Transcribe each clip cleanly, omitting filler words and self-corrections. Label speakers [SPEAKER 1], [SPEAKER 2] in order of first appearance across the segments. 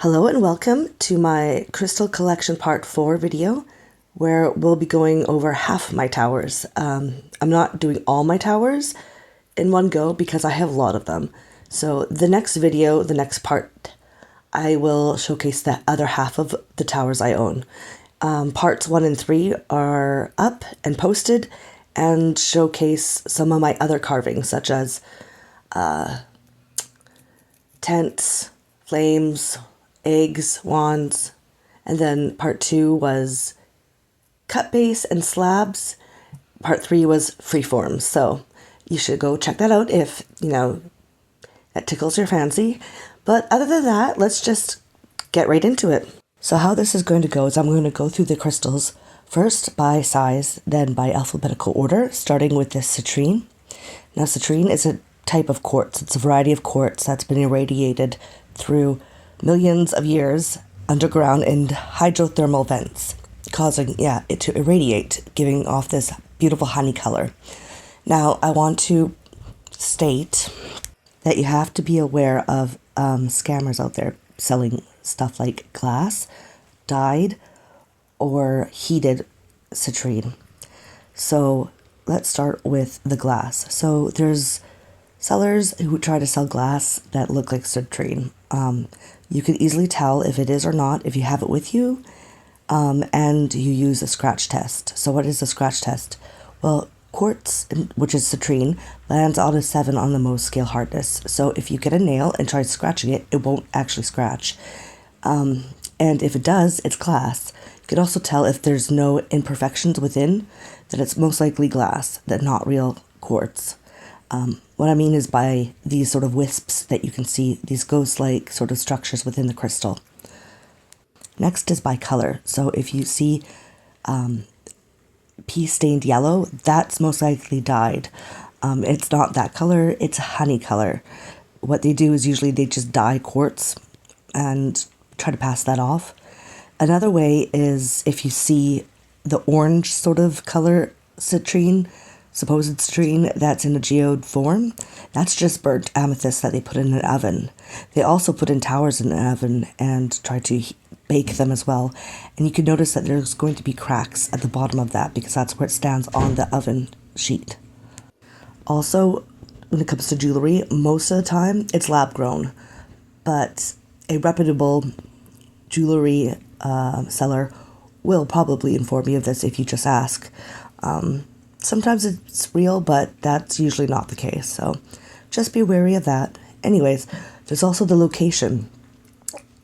[SPEAKER 1] Hello and welcome to my Crystal Collection Part 4 video, where we'll be going over half my towers. I'm not doing all my towers in one go because I have a lot of them. So the next video, the next part, I will showcase the other half of the towers I own. Parts 1 and 3 are up and posted and showcase some of my other carvings, such as tents, flames, eggs, wands, and then part 2 was cut base and slabs. Part 3 was freeforms. So you should go check that out if, that tickles your fancy. But other than that, let's just get right into it. So how this is going to go is I'm going to go through the crystals first by size, then by alphabetical order, starting with this citrine. Now citrine is a type of quartz. It's a variety of quartz that's been irradiated through millions of years underground in hydrothermal vents, causing it to irradiate, giving off this beautiful honey color. Now I want to state that you have to be aware of scammers out there selling stuff like glass, dyed, or heated citrine. So let's start with the glass. So there's sellers who try to sell glass that look like citrine. You can easily tell if it is or not if you have it with you, and you use a scratch test. So what is a scratch test? Well, quartz, which is citrine, lands on a 7 on the Mohs scale hardness. So if you get a nail and try scratching it, it won't actually scratch. And if it does, it's glass. You can also tell if there's no imperfections within, that it's most likely glass, that not real quartz. What I mean is by these sort of wisps that you can see, these ghost-like sort of structures within the crystal. Next is by color. So if you see pea-stained yellow, that's most likely dyed. It's not that color, it's honey color. What they do is usually they just dye quartz and try to pass that off. Another way is if you see the orange sort of color citrine, supposed citrine that's in a geode form, that's just burnt amethyst that they put in an oven. They also put in towers in an oven and try to bake them as well. And you can notice that there's going to be cracks at the bottom of that because that's where it stands on the oven sheet. Also, when it comes to jewelry, most of the time it's lab grown, but a reputable jewelry seller will probably inform you of this if you just ask. Sometimes it's real, but that's usually not the case, so just be wary of that. Anyways, there's also the location.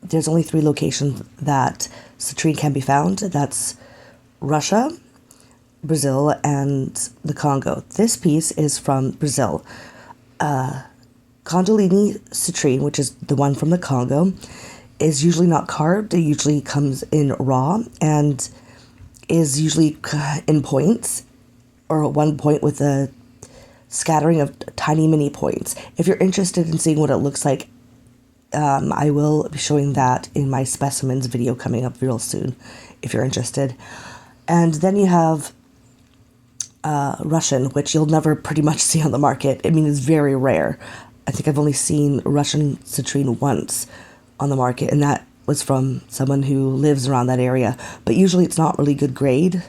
[SPEAKER 1] There's only 3 locations that citrine can be found. That's Russia, Brazil, and the Congo. This piece is from Brazil. Kundalini citrine, which is the one from the Congo, is usually not carved. It usually comes in raw and is usually in points, or one point with a scattering of tiny mini points. If you're interested in seeing what it looks like, I will be showing that in my specimens video coming up real soon, if you're interested. And then you have Russian, which you'll never pretty much see on the market. I mean, it's very rare. I think I've only seen Russian citrine once on the market, and that was from someone who lives around that area. But usually it's not really good grade,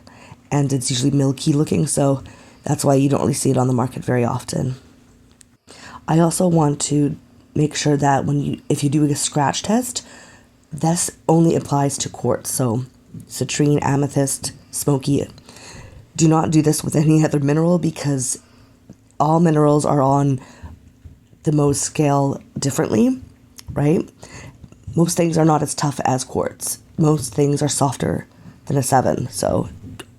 [SPEAKER 1] and it's usually milky looking, so that's why you don't really see it on the market very often. I also want to make sure that if you do a scratch test, this only applies to quartz. So citrine, amethyst, smoky. Do not do this with any other mineral because all minerals are on the Mohs scale differently, right? Most things are not as tough as quartz. Most things are softer than a 7, so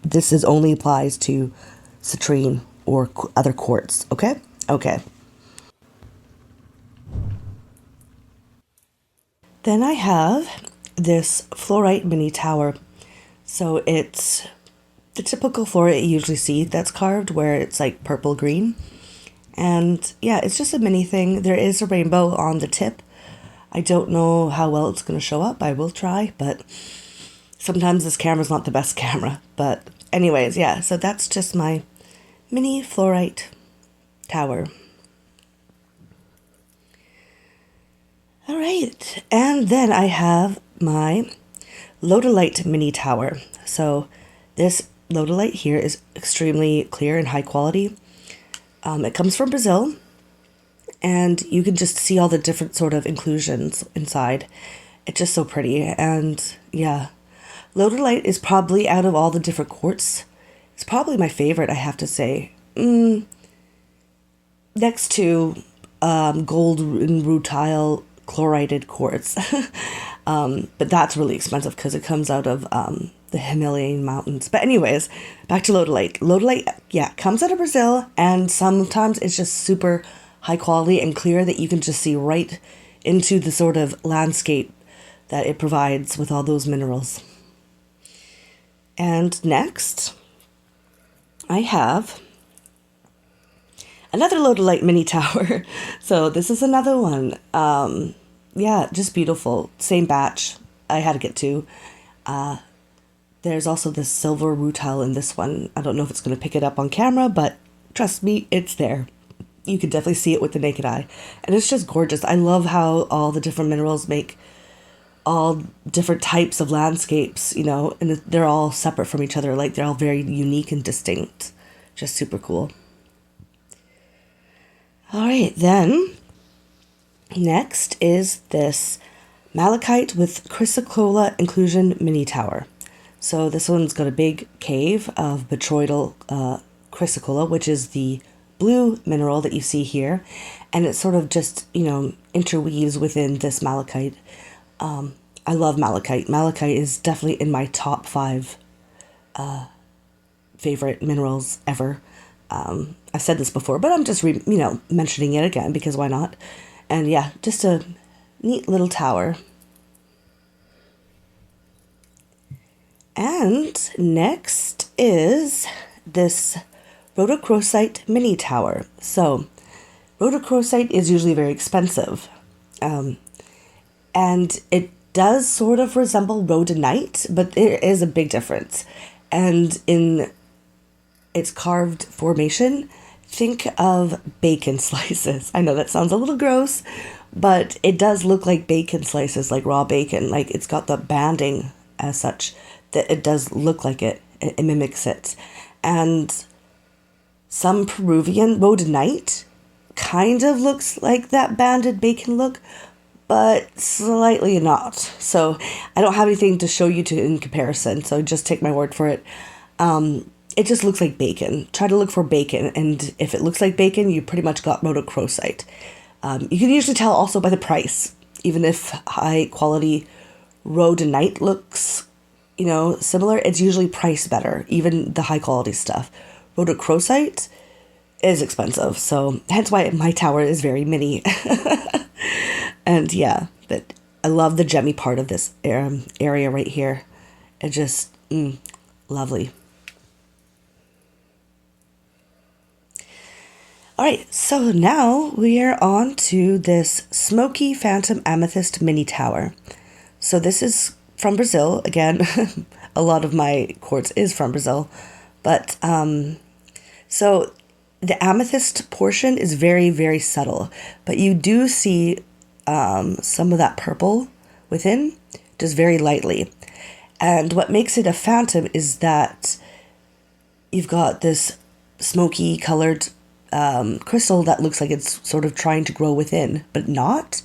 [SPEAKER 1] this only applies to citrine or other quartz, okay? Okay. Then I have this fluorite mini tower. So it's the typical fluorite you usually see that's carved, where it's like purple green. And yeah, it's just a mini thing. There is a rainbow on the tip. I don't know how well it's going to show up. I will try, but sometimes this camera's not the best camera. But anyways, yeah, so that's just my mini fluorite tower. All right, and then I have my Lodolite mini tower. So this Lodolite here is extremely clear and high quality. It comes from Brazil, and you can just see all the different sort of inclusions inside. It's just so pretty, and yeah, Lodolite is probably out of all the different quartz, it's probably my favorite, I have to say. Next to gold and rutile chlorided quartz. But that's really expensive because it comes out of the Himalayan mountains. But anyways, back to Lodolite. Lodolite, yeah, comes out of Brazil, and sometimes it's just super high quality and clear that you can just see right into the sort of landscape that it provides with all those minerals. And next, I have another Lodolite mini tower. So this is another one. Yeah, just beautiful. Same batch. I had to get two. There's also this silver rutile in this one. I don't know if it's going to pick it up on camera, but trust me, it's there. You can definitely see it with the naked eye. And it's just gorgeous. I love how all the different minerals make all different types of landscapes, you know, and they're all separate from each other. Like, they're all very unique and distinct. Just super cool. All right, then next is this malachite with chrysocolla inclusion mini tower. So this one's got a big cave of botryoidal chrysocolla, which is the blue mineral that you see here, and it sort of just, you know, interweaves within this malachite. I love malachite. Malachite is definitely in my top 5 favorite minerals ever. I've said this before, but I'm just mentioning it again because why not? And yeah, just a neat little tower. And next is this rhodochrosite mini tower. So rhodochrosite is usually very expensive. And it does sort of resemble rhodonite, but there is a big difference. And in its carved formation, think of bacon slices. I know that sounds a little gross, but it does look like bacon slices, like raw bacon. Like, it's got the banding as such that it does look like it. It mimics it. And some Peruvian rhodonite kind of looks like that banded bacon look, but slightly not. So I don't have anything to show you in comparison, so just take my word for it. It just looks like bacon. Try to look for bacon, and if it looks like bacon, you pretty much got rhodochrosite. You can usually tell also by the price, even if high quality rhodonite looks, you know, similar, it's usually priced better, even the high quality stuff. Rhodochrosite is expensive, so hence why my tower is very mini. And yeah, but I love the gemmy part of this area right here. It just, lovely. All right, so now we are on to this Smoky Phantom Amethyst Mini Tower. So this is from Brazil. Again, a lot of my quartz is from Brazil. But, so the amethyst portion is very, very subtle. But you do see some of that purple within, just very lightly. And what makes it a phantom is that you've got this smoky colored crystal that looks like it's sort of trying to grow within, but not.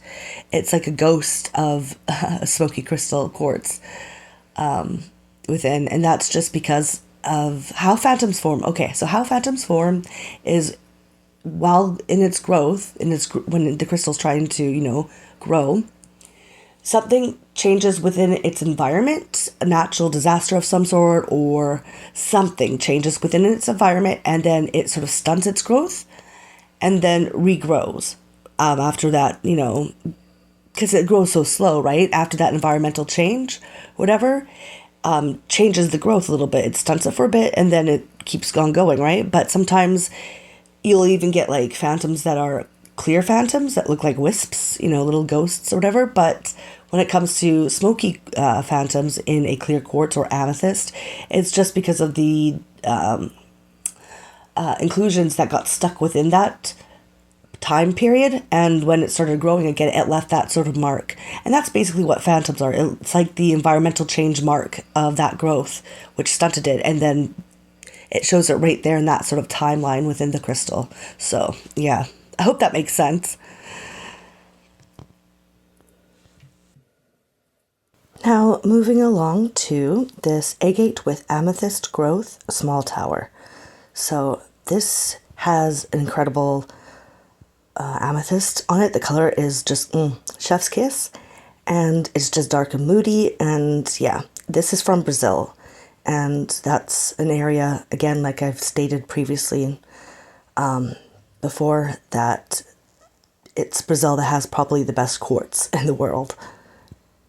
[SPEAKER 1] It's like a ghost of a smoky crystal quartz within, and that's just because of how phantoms form. Okay, so how phantoms form is while in its growth, when the crystal's trying to, you know, grow, something changes within its environment, a natural disaster of some sort, or something changes within its environment, and then it sort of stunts its growth and then regrows after that, you know, because it grows so slow, right? After that environmental change, whatever, changes the growth a little bit. It stunts it for a bit and then it keeps on going, right? But sometimes you'll even get like phantoms that are clear phantoms that look like wisps, you know, little ghosts or whatever. But when it comes to smoky phantoms in a clear quartz or amethyst, it's just because of the inclusions that got stuck within that time period, and when it started growing again, it left that sort of mark. And that's basically what phantoms are. It's like the environmental change mark of that growth, which stunted it, and then it shows it right there in that sort of timeline within the crystal. So, yeah, I hope that makes sense. Now, moving along to this agate with amethyst growth small tower. So, this has an incredible amethyst on it. The color is just chef's kiss, and it's just dark and moody. And yeah, this is from Brazil, and that's an area, again, like I've stated previously before, that it's Brazil that has probably the best quartz in the world.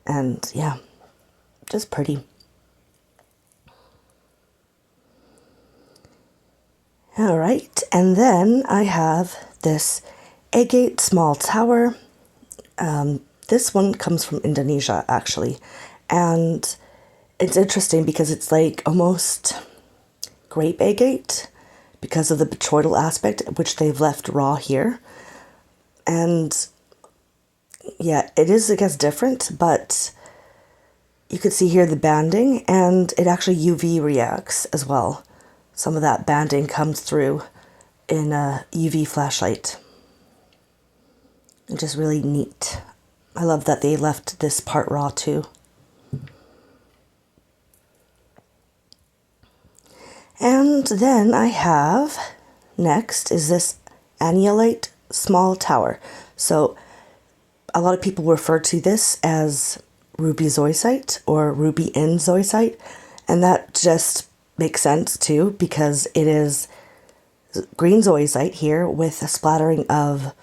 [SPEAKER 1] And yeah, just pretty. All right, and then I have this agate small tower. This one comes from Indonesia, actually, and it's interesting because it's like almost grape agate because of the botryoidal aspect, which they've left raw here. And yeah, it is, I guess, different, but you could see here the banding, and it actually UV reacts as well. Some of that banding comes through in a UV flashlight. Just really neat. I love that they left this part raw too. And then I have, next is this annulite small tower. So a lot of people refer to this as ruby zoisite or ruby in zoisite, and that just makes sense too, because it is green zoisite here with a splattering of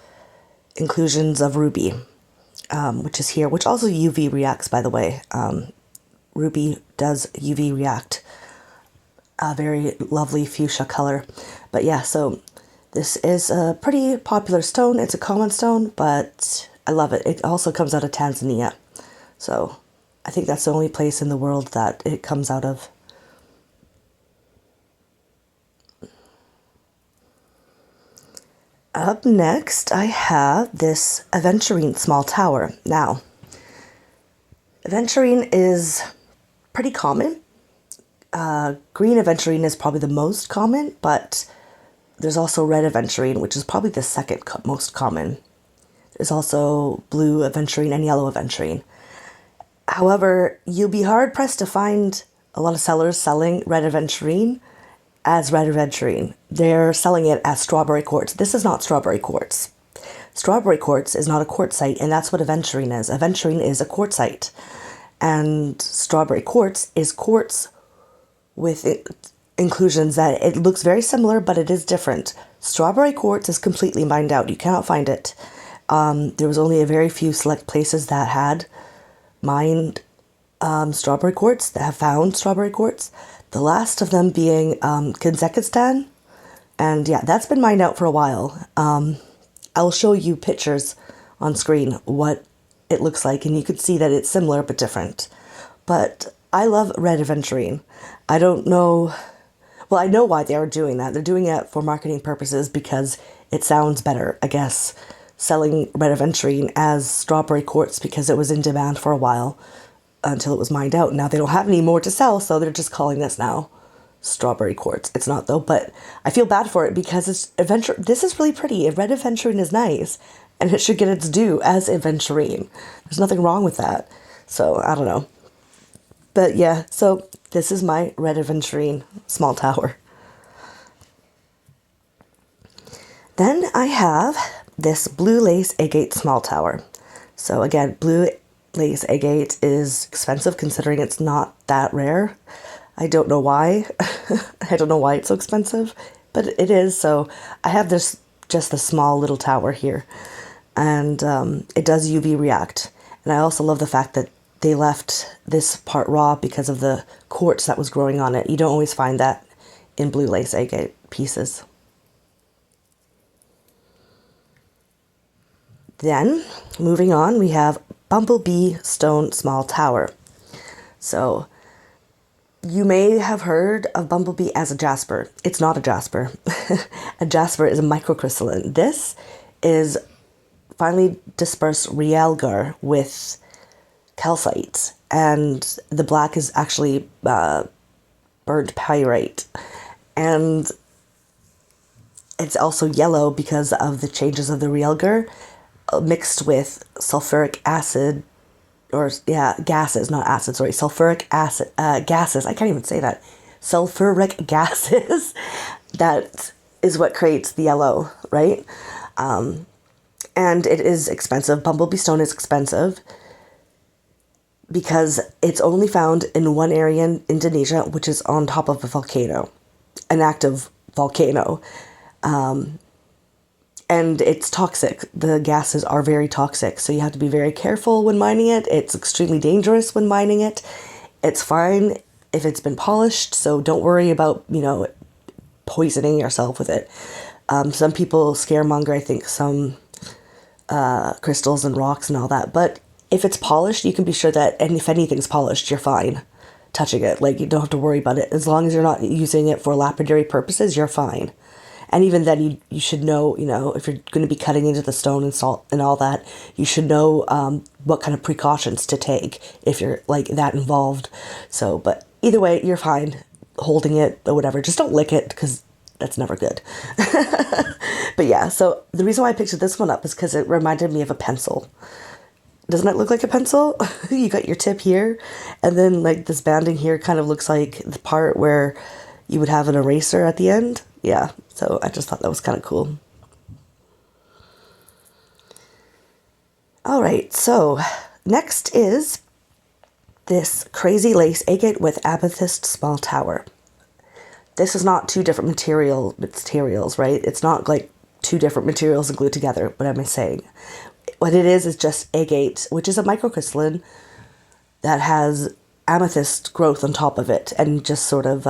[SPEAKER 1] inclusions of ruby, which is here, which also UV reacts, by the way. Ruby does UV react, a very lovely fuchsia color. But yeah, so this is a pretty popular stone. It's a common stone, but I love it. It also comes out of Tanzania. So I think that's the only place in the world that it comes out of. Up next, I have this aventurine small tower. Now, aventurine is pretty common. Green aventurine is probably the most common, but there's also red aventurine, which is probably the second most common. There's also blue aventurine and yellow aventurine. However, you'll be hard-pressed to find a lot of sellers selling red aventurine as red aventurine. They're selling it as strawberry quartz. This is not strawberry quartz. Strawberry quartz is not a quartzite, and that's what aventurine is. Aventurine is a quartzite, and strawberry quartz is quartz with inclusions that it looks very similar, but it is different. Strawberry quartz is completely mined out. You cannot find it. There was only a very few select places that had mined strawberry quartz, that have found strawberry quartz. The last of them being Kazakhstan. And yeah, that's been mined out for a while. I'll show you pictures on screen what it looks like, and you can see that it's similar but different. But I love red aventurine. I don't know, well, I know why they are doing that. They're doing it for marketing purposes because it sounds better, I guess, selling red aventurine as strawberry quartz, because it was in demand for a while until it was mined out. Now they don't have any more to sell, so they're just calling this now strawberry quartz. It's not though, but I feel bad for it because it's this is really pretty. Red aventurine is nice, and it should get its due as aventurine. There's nothing wrong with that. So I don't know. But yeah, so this is my red aventurine small tower. Then I have this blue lace agate small tower. So again, blue lace agate is expensive considering it's not that rare. I don't know why. I don't know why it's so expensive, but it is. So I have this, just a small little tower here, and it does UV react. And I also love the fact that they left this part raw because of the quartz that was growing on it. You don't always find that in blue lace agate pieces. Then, moving on, we have Bumblebee Stone Small Tower. So, you may have heard of Bumblebee as a jasper. It's not a jasper. A jasper is a microcrystalline. This is finely dispersed realgar with calcite, and the black is actually burned pyrite, and it's also yellow because of the changes of the realgar mixed with sulfuric acid, or yeah, gases, not acid, sorry, sulfuric acid, gases, I can't even say that, sulfuric gases, that is what creates the yellow, right? And it is expensive. Bumblebee stone is expensive because it's only found in one area in Indonesia, which is on top of a volcano, an active volcano. And it's toxic. The gases are very toxic, so you have to be very careful when mining it. It's extremely dangerous when mining it. It's fine if it's been polished, so don't worry about, poisoning yourself with it. Some people scaremonger, I think, some crystals and rocks and all that, but if it's polished, you can be sure that, and if anything's polished, you're fine touching it. Like, you don't have to worry about it. As long as you're not using it for lapidary purposes, you're fine. And even then, you should know, if you're going to be cutting into the stone and salt and all that, you should know what kind of precautions to take if you're, like, that involved. So, but either way, you're fine holding it or whatever. Just don't lick it, because that's never good. But yeah, so the reason why I picked this one up is because it reminded me of a pencil. Doesn't it look like a pencil? You got your tip here, and then, like, this banding here kind of looks like the part where you would have an eraser at the end. Yeah, so I just thought that was kind of cool. All right, so next is this crazy lace agate with amethyst small tower. This is not two different materials, right? It's not like two different materials glued together. What am I saying? What it is just agate, which is a microcrystalline that has amethyst growth on top of it, and just sort of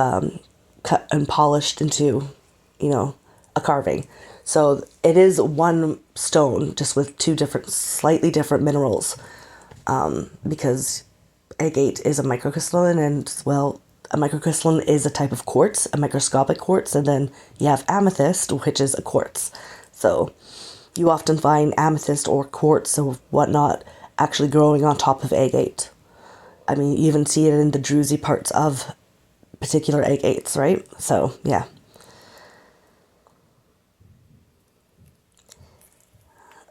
[SPEAKER 1] cut and polished into, a carving. So it is one stone, just with two slightly different minerals, because agate is a microcrystalline, and, well, a microcrystalline is a type of quartz, a microscopic quartz, and then you have amethyst, which is a quartz. So you often find amethyst or quartz or whatnot actually growing on top of agate. I mean, you even see it in the druzy parts of particular agates, right? So, yeah.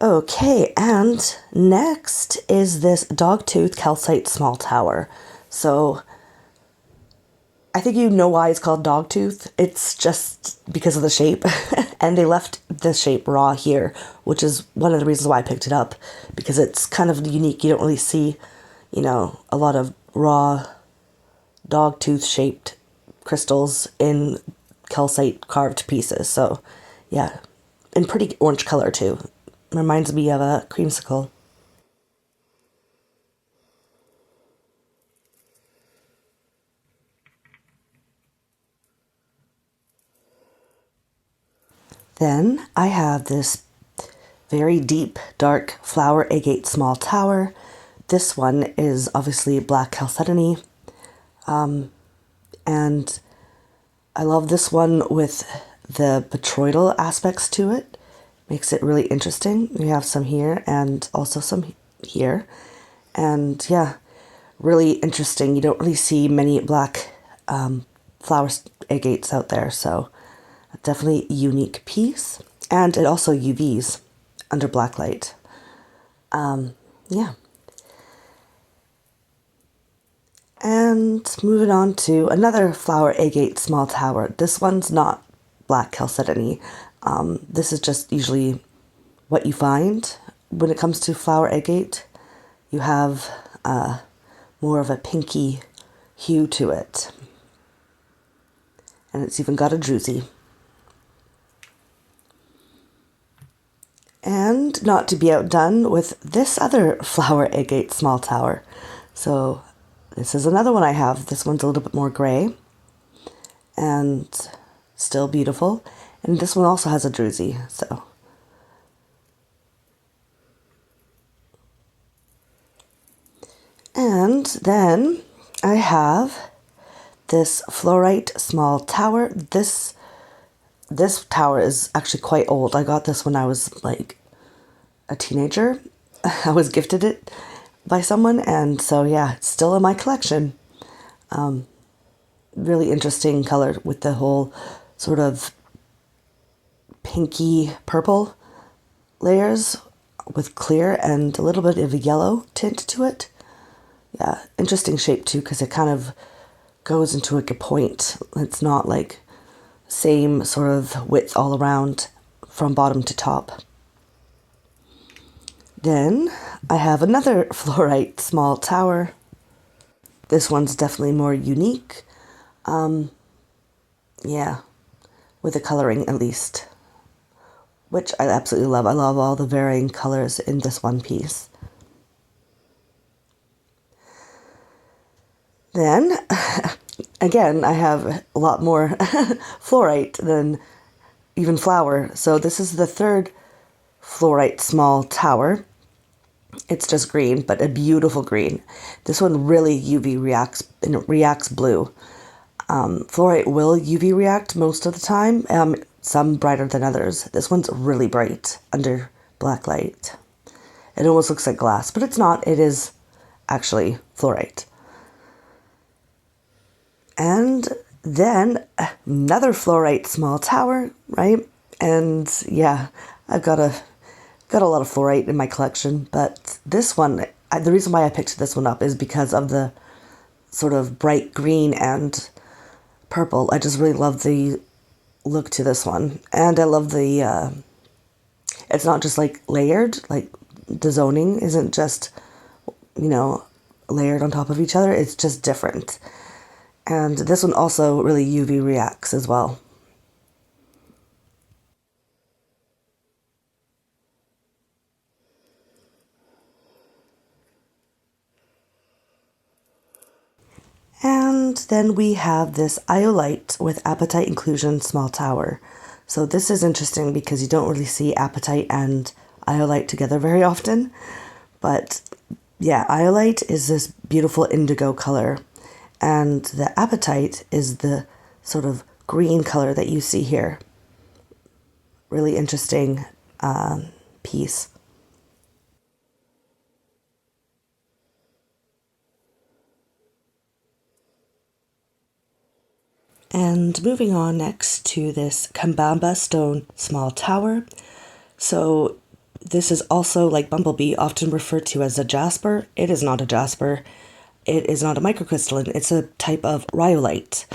[SPEAKER 1] Okay, and next is this dogtooth calcite small tower. So I think you know why it's called dogtooth. It's just because of the shape. And they left the shape raw here, which is one of the reasons why I picked it up, because it's kind of unique. You don't really see, a lot of raw dogtooth shaped crystals in calcite carved pieces. So, yeah, and pretty orange color too. Reminds me of a creamsicle. Then I have this very deep, dark flower agate small tower. This one is obviously black chalcedony. And I love this one with the botryoidal aspects to it. Makes it really interesting. We have some here and also some here. And yeah, really interesting. You don't really see many black flower agates out there, so definitely a unique piece. And it also UVs under black light. Yeah. And moving on to another flower agate small tower. This one's not black chalcedony. This is just usually what you find when it comes to flower agate. You have more of a pinky hue to it. And it's even got a druzy. And not to be outdone with this other flower agate small tower. So this is another one I have. This one's a little bit more gray and still beautiful. And this one also has a druzy, so. And then I have this fluorite small tower. This tower is actually quite old. I got this when I was like a teenager. I was gifted it by someone, and so yeah, it's still in my collection. Really interesting color with the whole sort of pinky purple layers with clear and a little bit of a yellow tint to it. Yeah, interesting shape too, because it kind of goes into like a point. It's not like same sort of width all around from bottom to top. Then I have another fluorite small tower. This one's definitely more unique. Yeah, with the coloring at least, which I absolutely love. I love all the varying colors in this one piece. Then, again, I have a lot more fluorite than even flower. So this is the third fluorite small tower. It's just green, but a beautiful green. This one really UV reacts, and it reacts blue. Fluorite will UV react most of the time, some brighter than others. This one's really bright under black light. It almost looks like glass, but it's not. It is actually fluorite. And then another fluorite small tower, right? And yeah, I've got a lot of fluorite in my collection, but this one, the reason why I picked this one up is because of the sort of bright green and purple. I just really love the look to this one, and I love the it's not just like layered, like the zoning isn't just, layered on top of each other. It's just different. And this one also really UV reacts as well. And then we have this iolite with apatite inclusion small tower. So this is interesting because you don't really see apatite and iolite together very often. But yeah, iolite is this beautiful indigo color, and the apatite is the sort of green color that you see here. Really interesting piece. And moving on next to this Kambamba stone small tower. So this is also, like Bumblebee, often referred to as a jasper. It is not a jasper. It is not a microcrystalline. It's a type of rhyolite.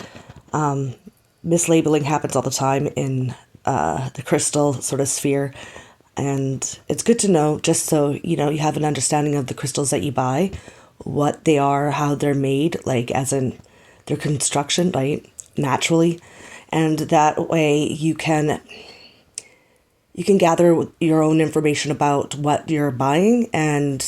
[SPEAKER 1] Mislabeling happens all the time in the crystal sort of sphere. And it's good to know, just so you have an understanding of the crystals that you buy, what they are, how they're made, like as in their construction, right? Naturally. And that way you can gather your own information about what you're buying and,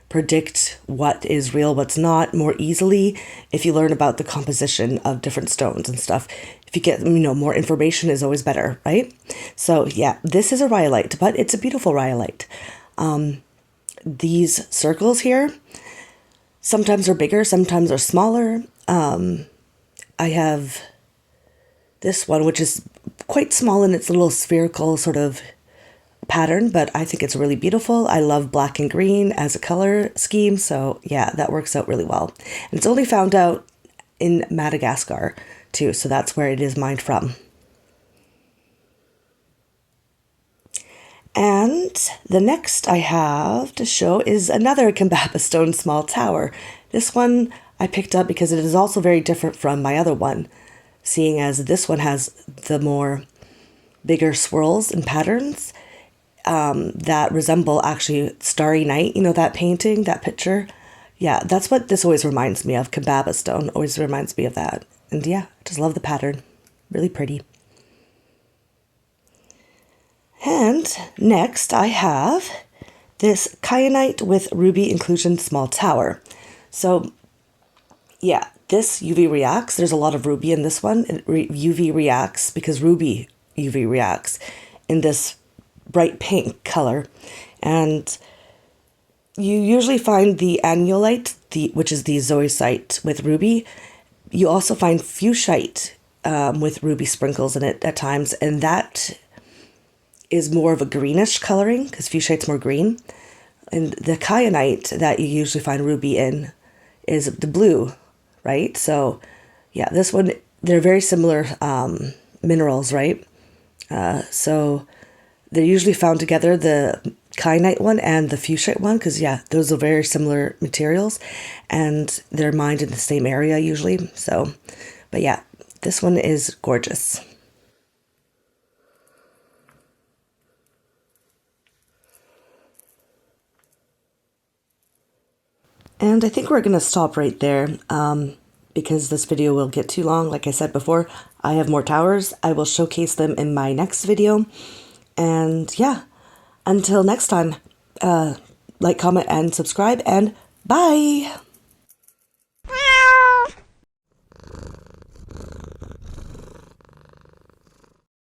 [SPEAKER 1] predict what is real, what's not more easily if you learn about the composition of different stones and stuff. If you get, more information is always better, right? So yeah, this is a rhyolite, but it's a beautiful rhyolite. These circles here, sometimes are bigger, sometimes are smaller. I have this one, which is quite small in its little spherical sort of pattern, but I think it's really beautiful. I love black and green as a color scheme, so yeah, that works out really well. And it's only found out in Madagascar too, so that's where it is mined from. And the next I have to show is another Kambamba stone small tower. This one I picked up because it is also very different from my other one, seeing as this one has the more bigger swirls and patterns that resemble actually Starry Night, that painting, that picture. Yeah, that's what this always reminds me of. Kambamba stone always reminds me of that. And yeah, I just love the pattern. Really pretty. And next I have this kyanite with ruby inclusion small tower. So yeah, this UV reacts. There's a lot of ruby in this one. UV reacts because ruby UV reacts in this bright pink color. And you usually find the annulite, which is the zoisite with ruby. You also find fuchsite with ruby sprinkles in it at times, and that is more of a greenish coloring because fuchsiate's more green. And the kyanite that you usually find ruby in is the blue, right? So yeah, this one, they're very similar minerals, right? So they're usually found together, the kyanite one and the fuchsite one, because yeah, those are very similar materials and they're mined in the same area usually. So, but yeah, this one is gorgeous. And I think we're going to stop right there because this video will get too long. Like I said before, I have more towers. I will showcase them in my next video. And yeah, until next time, like, comment, and subscribe, and bye!